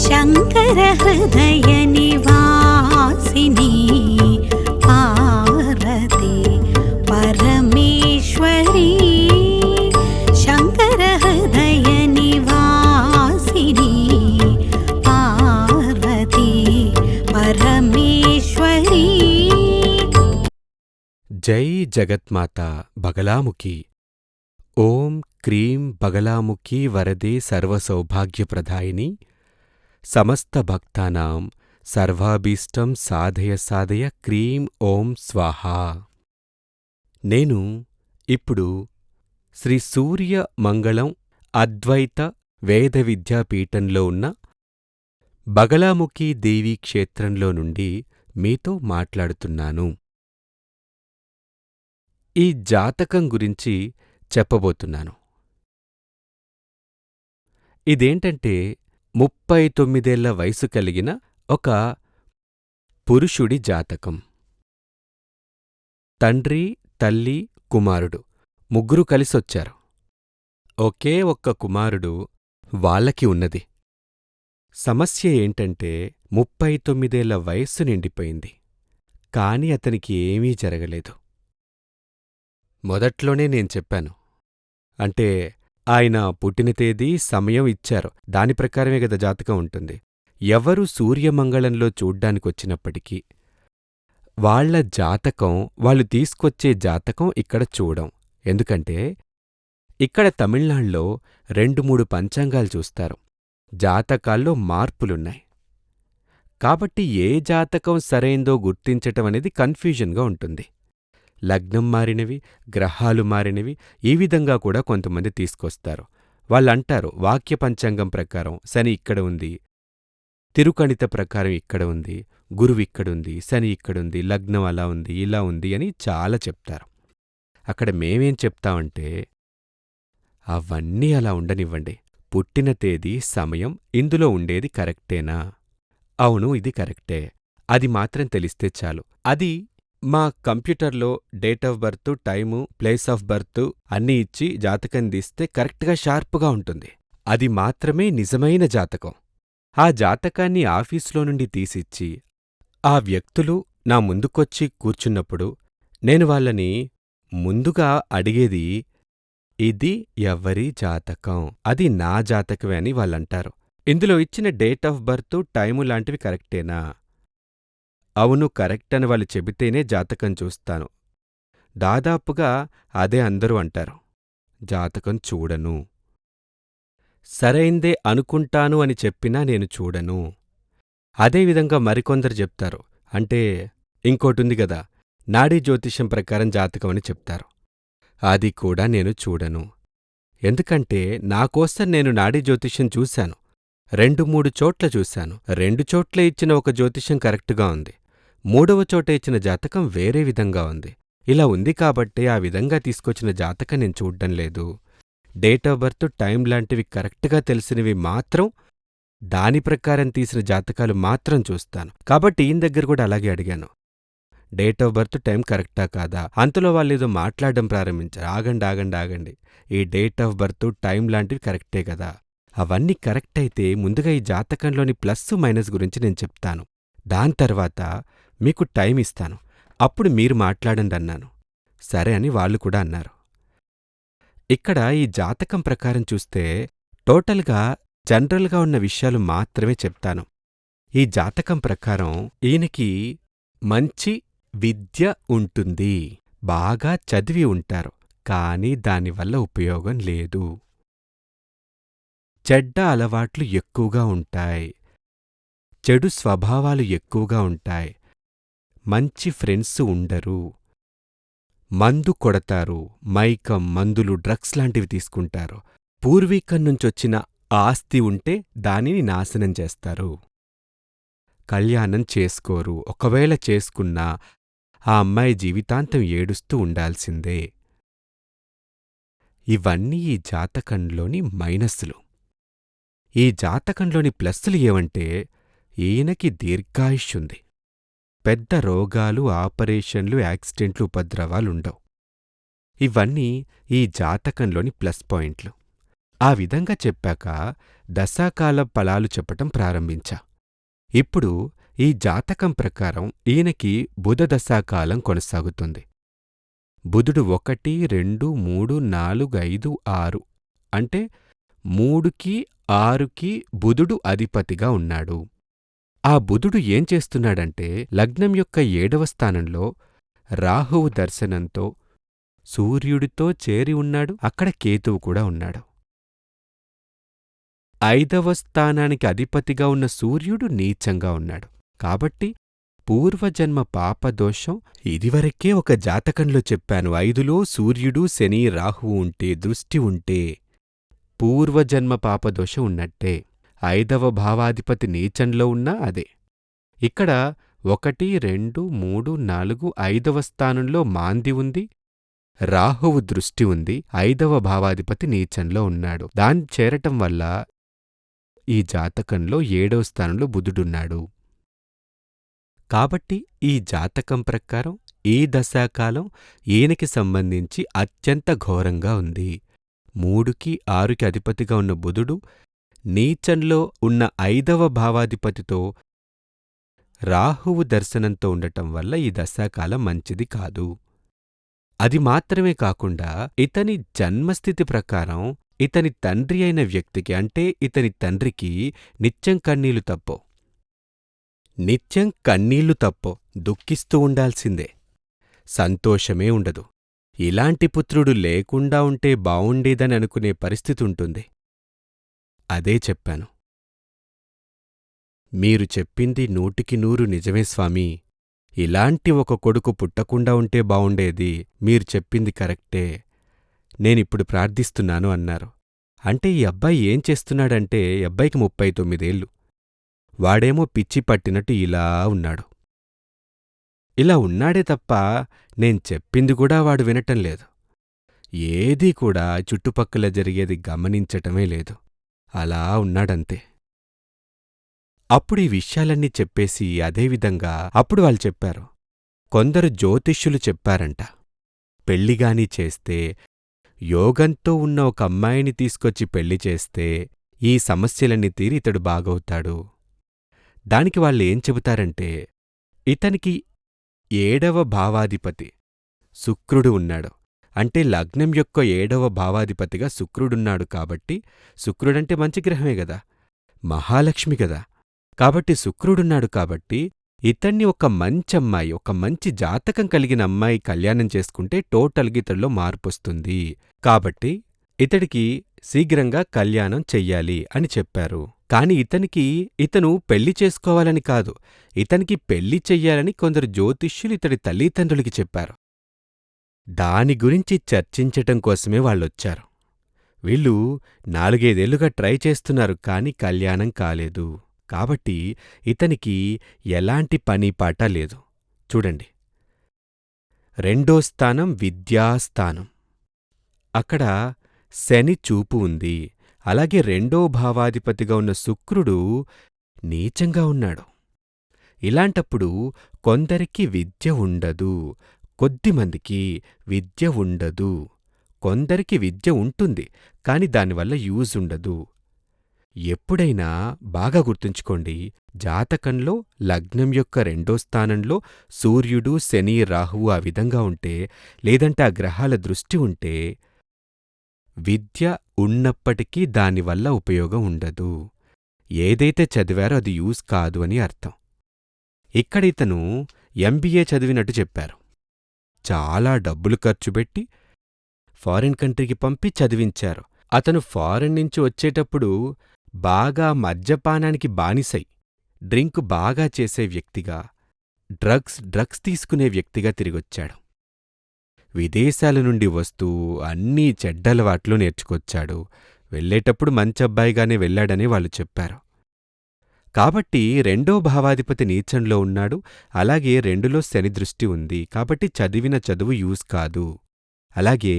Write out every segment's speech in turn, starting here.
శంకర హృదయ నివాసిని పార్వతి పరమేశ్వరి శంకర హృదయ నివాసిని పార్వతి పరమేశ్వరి. జై జగత్మాత బగలాముఖి. ఓం క్రీం బగలాముఖి వరదే సర్వసౌభాగ్యప్రదాయిని సమస్త భక్తానాం సర్వాభీష్టం సాధయ సాధయ క్రీం ఓం స్వాహా. నేను ఇప్పుడు శ్రీ సూర్య మంగళం అద్వైత వేద విద్యాపీఠంలో ఉన్న బగలాముఖి దేవీ క్షేత్రంలో నుండి మీతో మాట్లాడుతున్నాను. ఈ జాతకం గురించి చెప్పబోతున్నాను. ఇదేంటంటే 39 వయసు కలిగిన ఒక పురుషుడి జాతకం. తండ్రి, తల్లి, కుమారుడు ముగ్గురు కలిసొచ్చారు. ఒకే ఒక్క కుమారుడు వాళ్ళకి ఉన్నది. సమస్య ఏంటంటే 39 వయస్సు నిండిపోయింది. కాని అతనికి ఏమీ జరగలేదు. మొదట్లోనే నేను చెప్పాను. అంటే ఆయన పుట్టిన తేదీ, సమయం ఇచ్చారు. దాని ప్రకారమే గదా జాతకం ఉంటుంది. ఎవరు సూర్యమంగళంలో చూడ్డానికొచ్చినప్పటికీ వాళ్ల జాతకం, వాళ్ళు తీసుకొచ్చే జాతకం ఇక్కడ చూడం. ఎందుకంటే ఇక్కడ తమిళనాడులో 2-3 పంచాంగాలు చూస్తారు. జాతకాల్లో మార్పులున్నాయి. కాబట్టి ఏ జాతకం సరైందో గుర్తించటమనేది కన్ఫ్యూజన్గా ఉంటుంది. లగ్నం మారినవి, గ్రహాలు మారినవి, ఈ విధంగా కూడా కొంతమంది తీసుకొస్తారు. వాళ్ళంటారు వాక్య పంచాంగం ప్రకారం శని ఇక్కడ ఉంది, తిరుకణిత ప్రకారం ఇక్కడ ఉంది, గురువిక్కడుంది, శని ఇక్కడుంది, లగ్నం అలా ఉంది, ఇలా ఉంది అని చాలా చెప్తారు. అక్కడ మేమేం చెప్తామంటే అవన్నీ అలా ఉండనివ్వండి. పుట్టిన తేదీ, సమయం ఇందులో ఉండేది కరెక్టేనా? అవును, ఇది కరెక్టే. అది మాత్రం తెలిస్తే చాలు. అది మా కంప్యూటర్లో date of birth, time, place of birth అన్నీ ఇచ్చి జాతకం తీస్తే కరెక్ట్గా షార్ప్గా ఉంటుంది. అది మాత్రమే నిజమైన జాతకం. ఆ జాతకాన్ని ఆఫీసులో నుండి తీసిచ్చి ఆ వ్యక్తులు నా ముందుకొచ్చి కూర్చున్నప్పుడు నేను వాళ్ళని ముందుగా అడిగేది, ఇది ఎవ్వరి జాతకం? అది నా జాతకమే అని వాళ్ళంటారు. ఇందులో ఇచ్చిన డేట్ ఆఫ్ బర్త్, టైము లాంటివి కరెక్టేనా? అవును, కరెక్ట్ అని వాళ్ళు చెబితేనే జాతకం చూస్తాను. దాదాపుగా అదే అందరూ అంటారు. జాతకం చూడను. సరైందే అనుకుంటాను అని చెప్పినా నేను చూడను. అదేవిధంగా మరికొందరు చెప్తారు. అంటే ఇంకోటుంది గదా, నాడీ జ్యోతిష్యం ప్రకారం జాతకం అని చెప్తారు. అది కూడా నేను చూడను. ఎందుకంటే నాకోసం నేను నాడీ జ్యోతిష్యం చూశాను. 2-3 చోట్ల చూశాను. 2 చోట్ల ఇచ్చిన ఒక జ్యోతిష్యం కరెక్టుగా ఉంది. 3వ చోట ఇచ్చిన జాతకం వేరే విధంగా ఉంది. ఇలా ఉంది కాబట్టే ఆ విధంగా తీసుకొచ్చిన జాతకం నేను చూడ్డం లేదు. డేట్ ఆఫ్ బర్త్, టైం లాంటివి కరెక్ట్గా తెలిసినవి మాత్రం, దాని ప్రకారం తీసిన జాతకాలు మాత్రం చూస్తాను. కాబట్టి ఈయన దగ్గర కూడా అలాగే అడిగాను. డేట్ ఆఫ్ బర్త్, టైం కరెక్టా కాదా? అంతలో వాళ్ళేదో మాట్లాడడం ప్రారంభించారు. ఆగండి. ఈ డేట్ ఆఫ్ బర్త్, టైం లాంటివి కరెక్టే కదా. అవన్నీ కరెక్ట్ అయితే ముందుగా ఈ జాతకంలోని ప్లస్ మైనస్ గురించి నేను చెప్తాను. దాని తర్వాత మీకు టైం ఇస్తాను. అప్పుడు మీరు మాట్లాడండి అన్నాను. సరే అని వాళ్ళు కూడా అన్నారు. ఇక్కడ ఈ జాతకం ప్రకారం చూస్తే టోటల్గా జనరల్గా ఉన్న విషయాలు మాత్రమే చెప్తాను. ఈ జాతకం ప్రకారం ఈయనకి మంచి విద్య ఉంటుంది. బాగా చదివి ఉంటారు. కానీ దానివల్ల ఉపయోగం లేదు. చెడ్డ అలవాట్లు ఎక్కువగా ఉంటాయి. చెడు స్వభావాలు ఎక్కువగా ఉంటాయి. మంచి ఫ్రెండ్స్ ఉండరు. మందు కొడతారు. మైకం, మందులు, డ్రగ్స్ లాంటివి తీసుకుంటారు. పూర్వీకం నుంచొచ్చిన ఆస్తి ఉంటే దానిని నాశనం చేస్తారు. కళ్యాణం చేసుకోరు. ఒకవేళ చేసుకున్నా ఆ అమ్మాయి జీవితాంతం ఏడుస్తూ ఉండాల్సిందే. ఇవన్నీ ఈ జాతకంలోని మైనస్సులు. ఈ జాతకంలోని ప్లస్సులు ఏవంటే ఈయనకి దీర్ఘాయుష్యుంది. పెద్ద రోగాలు, ఆపరేషన్లు, యాక్సిడెంట్లు, ఉపద్రవాలుండవు. ఇవన్నీ ఈ జాతకంలోని ప్లస్ పాయింట్లు. ఆ విధంగా చెప్పాక దశాకాల ఫలాలు చెప్పటం ప్రారంభించా. ఇప్పుడు ఈ జాతకం ప్రకారం ఈయనకి బుధ దశాకాలం కొనసాగుతుంది. బుధుడు 1, 2, 3, 4, 5, 6 అంటే 3కి 6కి బుధుడు అధిపతిగా ఉన్నాడు. ఆ బుధుడు ఏం చేస్తున్నాడంటే లగ్నం యొక్క 7వ స్థానంలో రాహువు దర్శనంతో సూర్యుడితో చేరి ఉన్నాడు. అక్కడ కేతువు కూడా ఉన్నాడు. 5వ స్థానానికి అధిపతిగా ఉన్న సూర్యుడు నీచంగా ఉన్నాడు. కాబట్టి పూర్వజన్మ పాపదోషం ఇదివరకే ఒక జాతకంలో చెప్పాను. 5లో సూర్యుడు, శని, రాహువు ఉంటే, దృష్టి ఉంటే పూర్వజన్మ పాపదోషం ఉన్నట్టే. 5వ భావాధిపతి నీచంలో ఉన్నా అదే. ఇక్కడ 1, 2, 3, 4 5వ స్థానంలో మాంది ఉంది, రాహువు దృష్టి ఉంది, 5వ భావాధిపతి నీచంలో ఉన్నాడు. దాన్ని చేరటం వల్ల ఈ జాతకంలో 7వ స్థానంలో బుధుడున్నాడు. కాబట్టి ఈ జాతకం ప్రకారం ఈ దశాకాలం ఈయనకి సంబంధించి అత్యంత ఘోరంగా ఉంది. 3కి 6కి అధిపతిగా ఉన్న బుధుడు నీచంలో ఉన్న 5వ భావాధిపతితో రాహువు దర్శనంతో ఉండటం వల్ల ఈ దశాకాలం మంచిది కాదు. అది మాత్రమే కాకుండా ఇతని జన్మస్థితి ప్రకారం ఇతని తండ్రి అయిన వ్యక్తికి అంటే ఇతని తండ్రికి నిత్యం కన్నీళ్లు తప్పో దుఃఖిస్తూ ఉండాల్సిందే. సంతోషమే ఉండదు. ఇలాంటి పుత్రుడు లేకుండా ఉంటే బావుండేదని అనుకునే పరిస్థితుంటుంది. అదే చెప్పాను. మీరు చెప్పింది 100కి 100 నిజమే స్వామీ. ఇలాంటి ఒక కొడుకు పుట్టకుండా ఉంటే బావుండేది. మీరు చెప్పింది కరెక్టే. నేనిప్పుడు ప్రార్థిస్తున్నాను అన్నారు. అంటే ఈ అబ్బాయి ఏం చేస్తున్నాడంటే అబ్బాయికి 39 ఏళ్ళు. వాడేమో పిచ్చి పట్టినట్టు ఇలా ఉన్నాడు. ఇలా ఉన్నాడే తప్ప నేను చెప్పింది కూడా వాడు వినటం లేదు. ఏదీ కూడా చుట్టుపక్కల జరిగేది గమనించటమే లేదు. అలా ఉన్నాడంతే. అప్పుడు ఈ విషయాలన్నీ చెప్పేసి అదేవిధంగా అప్పుడు వాళ్ళు చెప్పారు. కొందరు జ్యోతిష్యులు చెప్పారంట, పెళ్లిగాని చేస్తే యోగంతో ఉన్న ఒక అమ్మాయిని తీసుకొచ్చి పెళ్లి చేస్తే ఈ సమస్యలన్నీ తీరి ఇతడు బాగవుతాడు. దానికి వాళ్ళేం చెబుతారంటే ఇతనికి 7వ భావాధిపతి శుక్రుడు ఉన్నాడు. అంటే లగ్నం యొక్క 7వ భావాధిపతిగా శుక్రుడున్నాడు. కాబట్టి శుక్రుడంటే మంచి గ్రహమే గదా, మహాలక్ష్మి గదా. కాబట్టి శుక్రుడున్నాడు కాబట్టి ఇతన్ని ఒక మంచమ్మాయి, ఒక మంచి జాతకం కలిగిన అమ్మాయి కళ్యాణం చేసుకుంటే టోటల్గా ఇతడిలో మార్పొస్తుంది. కాబట్టి ఇతడికి శీఘ్రంగా కళ్యాణం చెయ్యాలి అని చెప్పారు. కాని ఇతను పెళ్లి చేసుకోవాలని కాదు, ఇతనికి పెళ్లి చెయ్యాలని కొందరు జ్యోతిష్యులు ఇతడి తల్లిదండ్రులకి చెప్పారు. దాని గురించి చర్చించటం కోసమే వాళ్ళొచ్చారు. వీళ్ళు 4-5 ఏళ్లుగా ట్రై చేస్తున్నారు, కాని కళ్యాణం కాలేదు. కాబట్టి ఇతనికి ఎలాంటి పనీపాట లేదు. చూడండి, 2వ స్థానం విద్యాస్థానం. అక్కడ శని చూపు ఉంది. అలాగే 2వ భావాధిపతిగా ఉన్న శుక్రుడు నీచంగా ఉన్నాడు. ఇలాంటప్పుడు కొందరికి విద్య ఉండదు, కొద్దిమందికి విద్య ఉండదు. కొందరికి విద్య ఉంటుంది, కాని దానివల్ల యూజ్ ఉండదు. ఎప్పుడైనా బాగా గుర్తుంచుకోండి, జాతకంలో లగ్నం యొక్క 2వ స్థానంలో సూర్యుడు, శని, రాహువు ఆ విధంగా ఉంటే, లేదంటే ఆ గ్రహాల దృష్టి ఉంటే విద్య ఉన్నప్పటికీ దానివల్ల ఉపయోగం ఉండదు. ఏదైతే చదివారో అది యూజ్ కాదు అని అర్థం. ఇక్కడ ఇతను ఎంబీఏ చదివినట్టు చెప్పారు. చాలా డబ్బులు ఖర్చుపెట్టి ఫారిన్ కంట్రీకి పంపి చదివించారు. అతను ఫారిన్ నుంచి వచ్చేటప్పుడు బాగా మద్యపానానికి బానిసై, డ్రింక్ బాగా చేసే వ్యక్తిగా, డ్రగ్స్ తీసుకునే వ్యక్తిగా తిరిగొచ్చాడు. విదేశాల నుండి వస్తూ అన్నీ చెడ్డలవాట్లు నేర్చుకొచ్చాడు. వెళ్ళేటప్పుడు మంచబ్బాయిగానే వెళ్ళాడని వాళ్ళు చెప్పారు. కాబట్టి 2వ భావాధిపతి నీచంలో ఉన్నాడు. అలాగే 2లో శని దృష్టి ఉంది. కాబట్టి చదివిన చదువు యూజ్ కాదు. అలాగే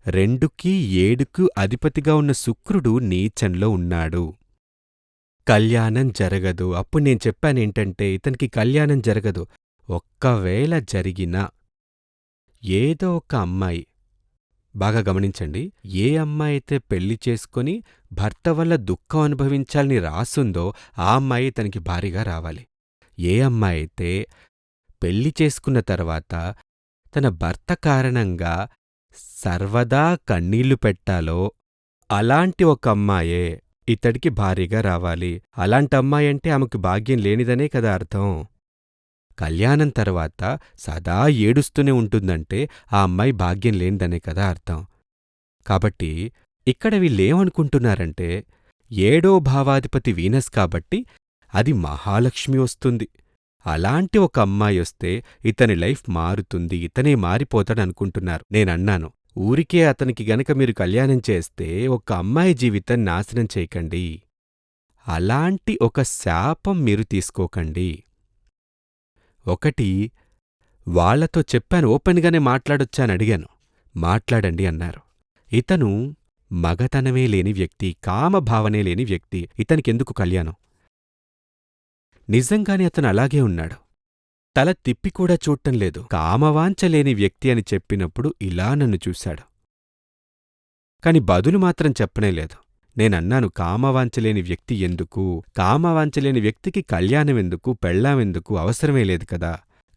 2కి 7కు అధిపతిగా ఉన్న శుక్రుడు నీచంలో ఉన్నాడు. కళ్యాణం జరగదు. అప్పుడు నేను చెప్పానేంటంటే ఇతనికి కళ్యాణం జరగదు. ఒక్కవేళ జరిగినా ఏదో ఒక అమ్మాయి బాగా గమనించండి. ఏ అమ్మాయైతే పెళ్లి చేసుకొని భర్త వల్ల దుఃఖం అనుభవించాలని రాసుందో ఆ అమ్మాయి తనకి భార్యగా రావాలి. ఏ అమ్మాయైతే పెళ్లి చేసుకున్న తర్వాత తన భర్త కారణంగా సర్వదా కన్నీళ్లు పెట్టాలో అలాంటి ఒక అమ్మాయే ఇతడికి భార్యగా రావాలి. అలాంటి అమ్మాయంటే ఆమెకు భాగ్యం లేనిదనే కదా అర్థం. కళ్యాణం తర్వాత సదా ఏడుస్తూనే ఉంటుందంటే ఆ అమ్మాయి భాగ్యం లేనిదనే కదా అర్థం. కాబట్టి ఇక్కడ వీళ్ళేమనుకుంటున్నారంటే ఏడో భావాధిపతి వీనస్ కాబట్టి అది మహాలక్ష్మి వస్తుంది. అలాంటి ఒక అమ్మాయొస్తే ఇతని లైఫ్ మారుతుంది, ఇతనే మారిపోతాడనుకుంటున్నారు. నేనన్నాను, ఊరికే అతనికి గనక మీరు కళ్యాణం చేస్తే ఒక అమ్మాయి జీవితం నాశనం చేయకండి. అలాంటి ఒక శాపం మీరు తీసుకోకండి. ఒకటి, వాళ్లతో చెప్పాను, ఓపెన్గానే మాట్లాడొచ్చాని అడిగాను. మాట్లాడండి అన్నారు. ఇతను మగతనమే లేని వ్యక్తి, కామభావనే లేని వ్యక్తి, ఇతనికెందుకు కళ్యాణం? నిజంగానే అతను అలాగే ఉన్నాడు. తల తిప్పికూడా చూడటం లేదు. కామవాంఛలేని వ్యక్తి అని చెప్పినప్పుడు ఇలా నన్ను చూశాడు. కాని బదులు మాత్రం చెప్పనేలేదు. నేనన్నాను, కామవాంఛలేని వ్యక్తి ఎందుకు? కామవాంఛలేని వ్యక్తికి కళ్యాణమెందుకు, పెళ్ళామెందుకు? అవసరమే లేదు కదా.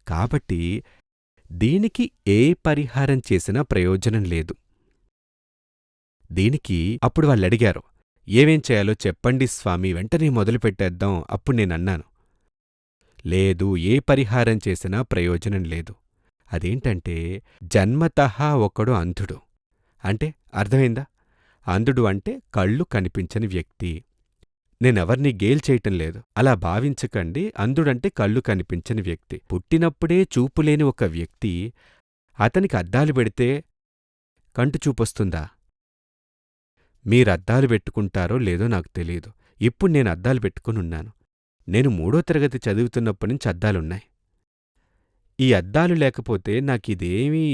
కాబట్టి దీనికి ఏ పరిహారం చేసినా ప్రయోజనం లేదు. దీనికి అప్పుడు వాళ్ళడిగారు, ఏమేం చేయాలో చెప్పండి స్వామీ, వెంటనే మొదలుపెట్టేద్దాం. అప్పుడు నేనన్నాను, లేదు, ఏ పరిహారం చేసినా ప్రయోజనం లేదు. అదేంటంటే జన్మతః ఒకడు అంధుడు. అంటే అర్థమైందా? అంధుడు అంటే కళ్ళు కనిపించని వ్యక్తి. నేనెవర్నీ గేల్ చేయటం లేదు, అలా భావించకండి. అంధుడంటే కళ్ళు కనిపించని వ్యక్తి. పుట్టినప్పుడే చూపులేని ఒక వ్యక్తి అతనికి అద్దాలు పెడితే కంటి చూపొస్తుందా? మీరద్దాలు పెట్టుకుంటారో లేదో నాకు తెలీదు. ఇప్పుడు నేను అద్దాలు పెట్టుకునున్నాను. నేను 3వ తరగతి చదువుతున్నప్పటినుంచి అద్దాలున్నాయి. ఈ అద్దాలు లేకపోతే నాకిదేమీ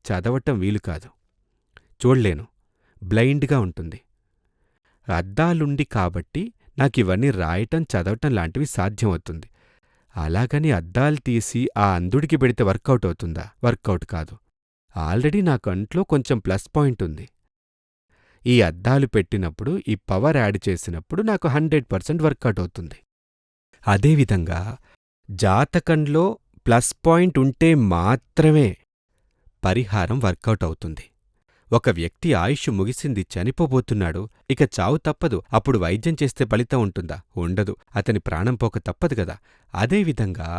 చదవటం వీలుకాదు, చూడ్లేను, బ్లైండ్గా ఉంటుంది. అద్దాలుండి కాబట్టి నాకివన్నీ రాయటం, చదవటం లాంటివి సాధ్యమవుతుంది. అలాగని అద్దాలు తీసి ఆ అంధుడికి పెడితే వర్కౌట్ అవుతుందా? వర్కౌట్ కాదు. ఆల్రెడీ నా కంట్లో కొంచెం ప్లస్ పాయింట్ ఉంది. ఈ అద్దాలు పెట్టినప్పుడు, ఈ పవర్ యాడ్ చేసినప్పుడు నాకు 100% వర్కౌట్ అవుతుంది. అదేవిధంగా జాతకంలో ప్లస్ పాయింట్ ఉంటే మాత్రమే పరిహారం వర్కౌట్ అవుతుంది. ఒక వ్యక్తి ఆయుష్ ముగిసింది, చనిపోబోతున్నాడు, ఇక చావు తప్పదు. అప్పుడు వైద్యం చేస్తే ఫలితం ఉంటుందా? ఉండదు. అతని ప్రాణం పోక తప్పదు గదా. అదేవిధంగా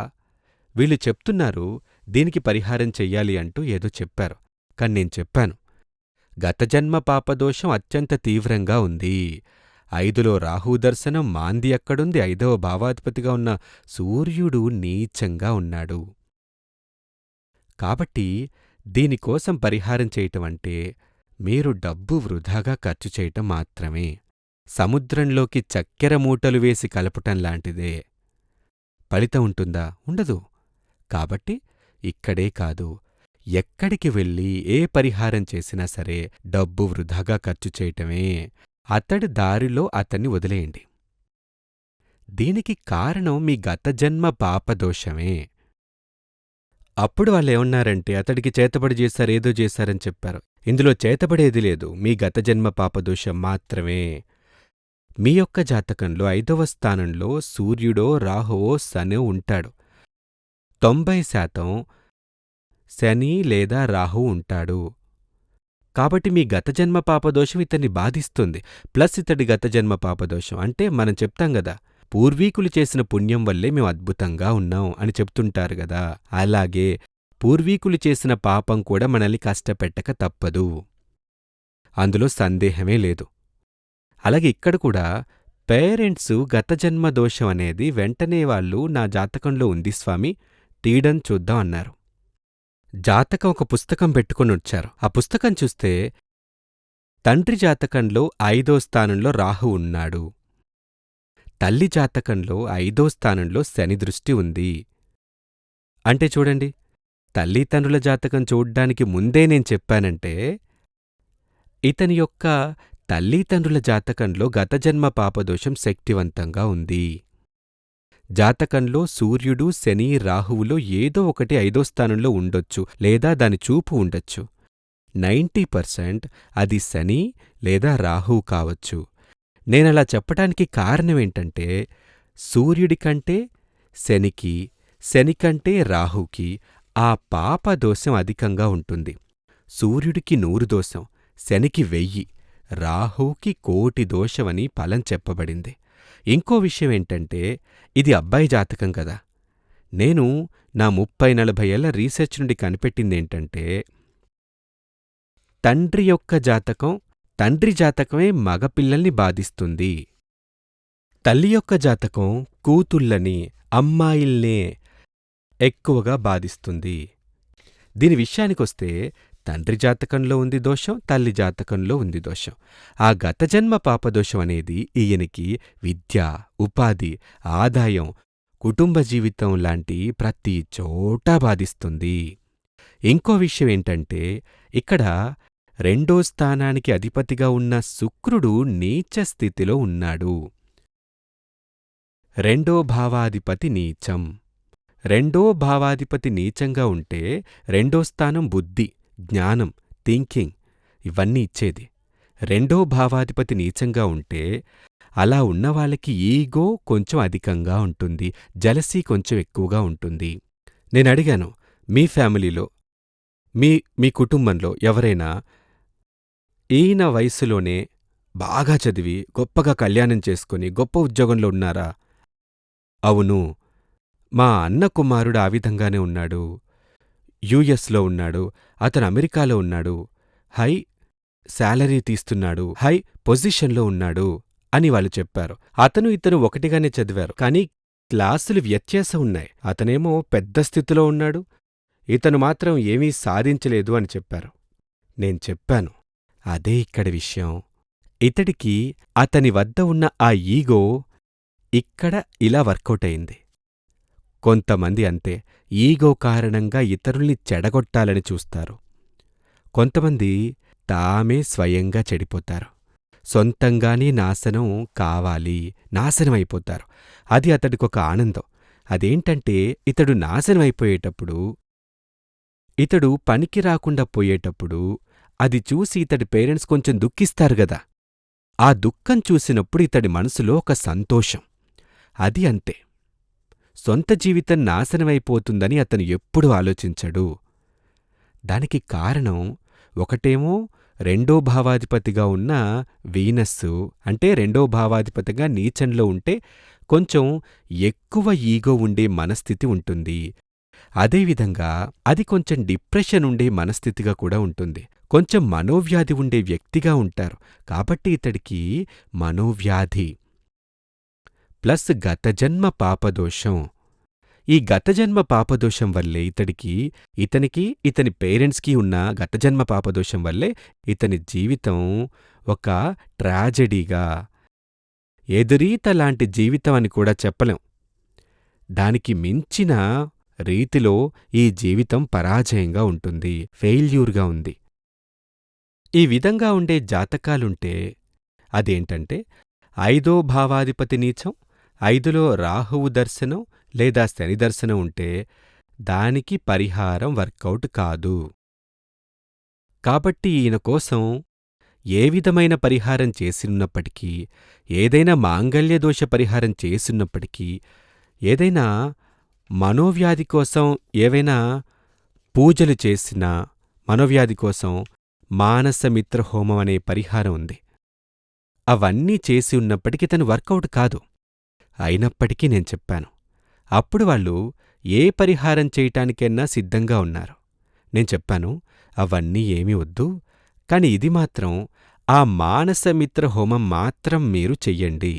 వీళ్ళు చెప్తున్నారు దీనికి పరిహారం చెయ్యాలి అంటూ ఏదో చెప్పారు. కాని నేను చెప్పాను, గతజన్మ పాపదోషం అత్యంత తీవ్రంగా ఉంది. 5లో రాహు దర్శనం, మాంది అక్కడుంది. 5వ భావాధిపతిగా ఉన్న సూర్యుడు నీచంగా ఉన్నాడు. కాబట్టి దీనికోసం పరిహారం చేయటమంటే మీరు డబ్బు వృధాగా ఖర్చు చేయటం మాత్రమే. సముద్రంలోకి చక్కెర మూటలు వేసి కలపటంలాంటిదే. ఫలితం ఉంటుందా? ఉండదు. కాబట్టి ఇక్కడే కాదు, ఎక్కడికి వెళ్ళి ఏ పరిహారం చేసినా సరే డబ్బు వృధాగా ఖర్చు చేయటమే. అతడి దారిలో అతన్ని వదిలేయండి. దీనికి కారణం మీ గతజన్మ పాపదోషమే. అప్పుడు వాళ్ళేమన్నారంటే అతడికి చేతబడి చేశారు, ఏదో చేశారని చెప్పారు. ఇందులో చేతబడేది లేదు, మీ గతజన్మ పాపదోషం మాత్రమే. మీ యొక్క జాతకంలో 5వ స్థానంలో సూర్యుడో, రాహువో, శనో ఉంటాడు. 90% శని లేదా రాహు ఉంటాడు. కాబట్టి మీ గతజన్మ పాపదోషం ఇతన్ని బాధిస్తుంది. ప్లస్ ఇతడి గతజన్మ పాపదోషం అంటే మనం చెప్తాం గదా, పూర్వీకులు చేసిన పుణ్యం వల్లే మేము అద్భుతంగా ఉన్నాం అని చెప్తుంటారు గదా. అలాగే పూర్వీకులు చేసిన పాపం కూడా మనల్ని కష్టపెట్టక తప్పదు, అందులో సందేహమే లేదు. అలాగే ఇక్కడ కూడా పేరెంట్సు గతజన్మ దోషం అనేది వెంటనే వాళ్ళు నా జాతకంలో ఉంది స్వామి, తీయడం చూద్దాం అన్నారు. జాతకం ఒక పుస్తకం పెట్టుకొనొచ్చారు. ఆ పుస్తకం చూస్తే తండ్రి జాతకంలో 5వ స్థానంలో రాహు ఉన్నాడు. తల్లి జాతకంలో 5వ స్థానంలో శని దృష్టి ఉంది. అంటే చూడండి, తల్లిదండ్రుల జాతకం చూడ్డానికి ముందే నేను చెప్పానంటే ఇతని యొక్క తల్లిదండ్రుల జాతకంలో గతజన్మ పాపదోషం శక్తివంతంగా ఉంది. జాతకంలో సూర్యుడు, శని, రాహువులో ఏదో ఒకటి 5వ స్థానంలో ఉండొచ్చు, లేదా దాని చూపు ఉండొచ్చు. 90% అది శని లేదా రాహువు కావచ్చు. నేనలా చెప్పటానికి కారణమేంటంటే, సూర్యుడికంటే శనికి, శనికంటే రాహుకి ఆ పాపదోషం అధికంగా ఉంటుంది. సూర్యుడికి 100 దోషం, శనికి 1000, రాహువుకి 1,000,000 దోషమని ఫలం చెప్పబడింది. ఇంకో విషయమేంటంటే, ఇది అబ్బాయి జాతకం కదా. నేను నా 30-40 ఏళ్ల రీసెర్చ్ నుండి కనిపెట్టిందేంటంటే, తండ్రి యొక్క జాతకం, తండ్రి జాతకమే మగపిల్లల్ని బాధిస్తుంది. తల్లి యొక్క జాతకం కూతుళ్ళని, అమ్మాయిల్నే ఎక్కువగా బాధిస్తుంది. దీని విషయానికొస్తే తండ్రి జాతకంలో ఉంది దోషం, తల్లి జాతకంలో ఉంది దోషం. ఆ గతజన్మ పాపదోషం అనేది ఈయనకి విద్య, ఉపాధి, ఆదాయం, కుటుంబ జీవితం లాంటి ప్రతి చోటా బాధిస్తుంది. ఇంకో విషయమేంటంటే, ఇక్కడ 2వ స్థానానికి అధిపతిగా ఉన్న శుక్రుడు నీచ స్థితిలో ఉన్నాడు. 2వ భావాధిపతి నీచం. 2వ భావాధిపతి నీచంగా ఉంటే 2వ స్థానం బుద్ధి, జ్ఞానం, థింకింగ్ ఇవన్నీ ఇచ్చేది. 2వ భావాధిపతి నీచంగా ఉంటే అలా ఉన్నవాళ్ళకి ఈగో కొంచెం అధికంగా ఉంటుంది, జలసీ కొంచెం ఎక్కువగా ఉంటుంది. నేనడిగాను, మీ ఫ్యామిలీలో, మీ కుటుంబంలో ఎవరైనా ఈయన వయసులోనే బాగా చదివి, గొప్పగా కళ్యాణం చేసుకుని, గొప్ప ఉద్యోగంలో ఉన్నారా? అవును, మా అన్న కుమారుడు ఆ విధంగానే ఉన్నాడు. యుఎస్లో ఉన్నాడు, అతను అమెరికాలో ఉన్నాడు, హై శాలరీ తీస్తున్నాడు, హై పొజిషన్లో ఉన్నాడు అని వాళ్ళు చెప్పారు. అతను ఇతను ఒకటిగానే చదివారు, కానీ క్లాసులు వ్యత్యాసం ఉన్నాయి. అతనేమో పెద్ద స్థితిలో ఉన్నాడు, ఇతను మాత్రం ఏమీ సాధించలేదు అని చెప్పారు. నేను చెప్పాను, అదే ఇక్కడి విషయం. ఇతడికి అతని వద్ద ఉన్న ఆ ఈగో ఇక్కడ ఇలా వర్కౌట్ అయింది. కొంతమంది అంతే, ఈగో కారణంగా ఇతరుల్ని చెడగొట్టాలని చూస్తారు. కొంతమంది తామే స్వయంగా చెడిపోతారు, సొంతంగానే నాశనం కావాలి, నాశనమైపోతారు. అది అతడికొక ఆనందం. అదేంటంటే, ఇతడు నాశనమైపోయేటప్పుడు, ఇతడు పనికి రాకుండా పోయేటప్పుడు అది చూసి ఇతడి పేరెంట్స్ కొంచెం దుఃఖిస్తారు గదా. ఆ దుఃఖం చూసినప్పుడు ఇతడి మనసులో ఒక సంతోషం. అది అంతే. సొంత జీవితం నాశనమైపోతుందని అతను ఎప్పుడూ ఆలోచించడు. దానికి కారణం ఒకటేమో 2వ భావాధిపతిగా ఉన్న వీనస్సు, అంటే 2వ భావాధిపతిగా నీచంలో ఉంటే కొంచెం ఎక్కువ ఈగో ఉండే మనస్థితి ఉంటుంది. అదేవిధంగా అది కొంచెం డిప్రెషన్ ఉండే మనస్థితిగా కూడా ఉంటుంది. కొంచెం మనోవ్యాధి ఉండే వ్యక్తిగా ఉంటారు. కాబట్టి ఇతడికి మనోవ్యాధి ప్లస్ గతజన్మ పాపదోషం. ఈ గతజన్మ పాపదోషం వల్లే ఇతనికి ఇతని పేరెంట్స్కి ఉన్న గతజన్మ పాపదోషం వల్లే ఇతని జీవితం ఒక ట్రాజెడీగా, ఎదురీత లాంటి జీవితం అని కూడా చెప్పలేం. దానికి మించిన రీతిలో ఈ జీవితం పరాజయంగా ఉంటుంది, ఫెయిల్యూర్గా ఉంది. ఈ విధంగా ఉండే జాతకాలుంటే అదేంటంటే, 5వ భావాధిపతి నీచం, 5లో రాహువు దర్శనం లేదా శని దర్శనం ఉంటే దానికి పరిహారం వర్కౌట్ కాదు. కాబట్టి ఈయన కోసం ఏ విధమైన పరిహారం చేసినప్పటికీ, ఏదైనా మాంగళ్యదోష పరిహారం చేసినప్పటికీ, ఏదైనా మనోవ్యాధి కోసం ఏవైనా పూజలు చేసినా, మనోవ్యాధి కోసం మానసమిత్ర హోమం అనే పరిహారం ఉంది. అవన్నీ చేసి ఉన్నప్పటికీ తను వర్కౌట్ కాదు. అయినప్పటికీ నేను చెప్పాను. అప్పుడు వాళ్ళు ఏ పరిహారం చేయటానికైనా సిద్ధంగా ఉన్నారు. నేను చెప్పాను, అవన్నీ ఏమీ వద్దు, కాని ఇది మాత్రం ఆ మానసమిత్ర హోమం మాత్రం మీరు చెయ్యండి.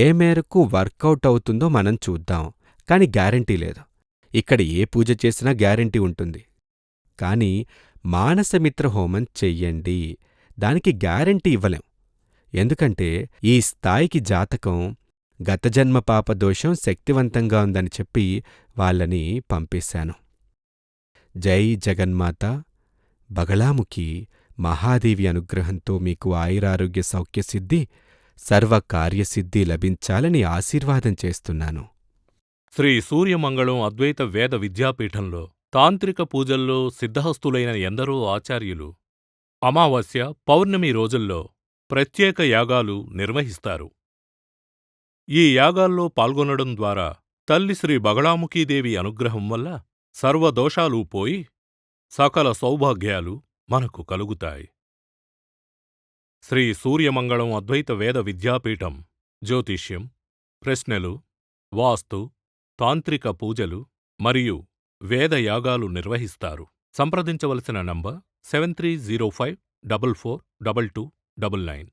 ఏ మేరకు వర్కౌట్ అవుతుందో మనం చూద్దాం, కాని గ్యారంటీ లేదు. ఇక్కడ ఏ పూజ చేసినా గ్యారంటీ ఉంటుంది. కాని మానసమిత్ర హోమం చెయ్యండి, దానికి గ్యారంటీ ఇవ్వలేం. ఎందుకంటే ఈ స్థాయికి జాతకం గతజన్మ పాపదోషం శక్తివంతంగా ఉందని చెప్పి వాళ్ళని పంపేశాను. జై జగన్మాత. బగళాముఖి మహాదేవి అనుగ్రహంతో మీకు ఆయురారోగ్య సౌఖ్యసిద్ధి, సర్వకార్యసిద్ధి లభించాలని ఆశీర్వాదం చేస్తున్నాను. శ్రీ సూర్యమంగళం అద్వైత వేద విద్యాపీఠంలో తాంత్రిక పూజల్లో సిద్ధహస్తులైన ఎందరో ఆచార్యులు అమావాస్య, పౌర్ణమి రోజుల్లో ప్రత్యేక యాగాలు నిర్వహిస్తారు. ఈ యాగాల్లో పాల్గొనడం ద్వారా తల్లి శ్రీ బగళాముఖీదేవి అనుగ్రహం వల్ల సర్వదోషాలూ పోయి సకల సౌభాగ్యాలు మనకు కలుగుతాయి. శ్రీ సూర్యమంగళం అద్వైత వేద విద్యాపీఠం జ్యోతిష్యం, ప్రశ్నలు, వాస్తు, తాంత్రిక పూజలు మరియు వేదయాగాలు నిర్వహిస్తారు. సంప్రదించవలసిన నంబర్ 7305442299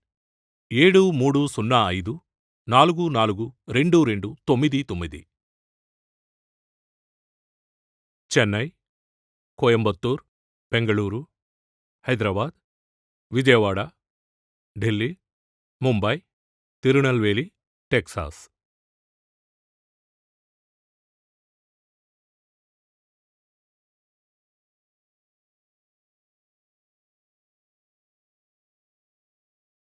7305442299. చెన్నై, కోయంబత్తూర్, బెంగళూరు, హైదరాబాద్, విజయవాడ, ఢిల్లీ, ముంబై, తిరునల్వేలి, టెక్సాస్.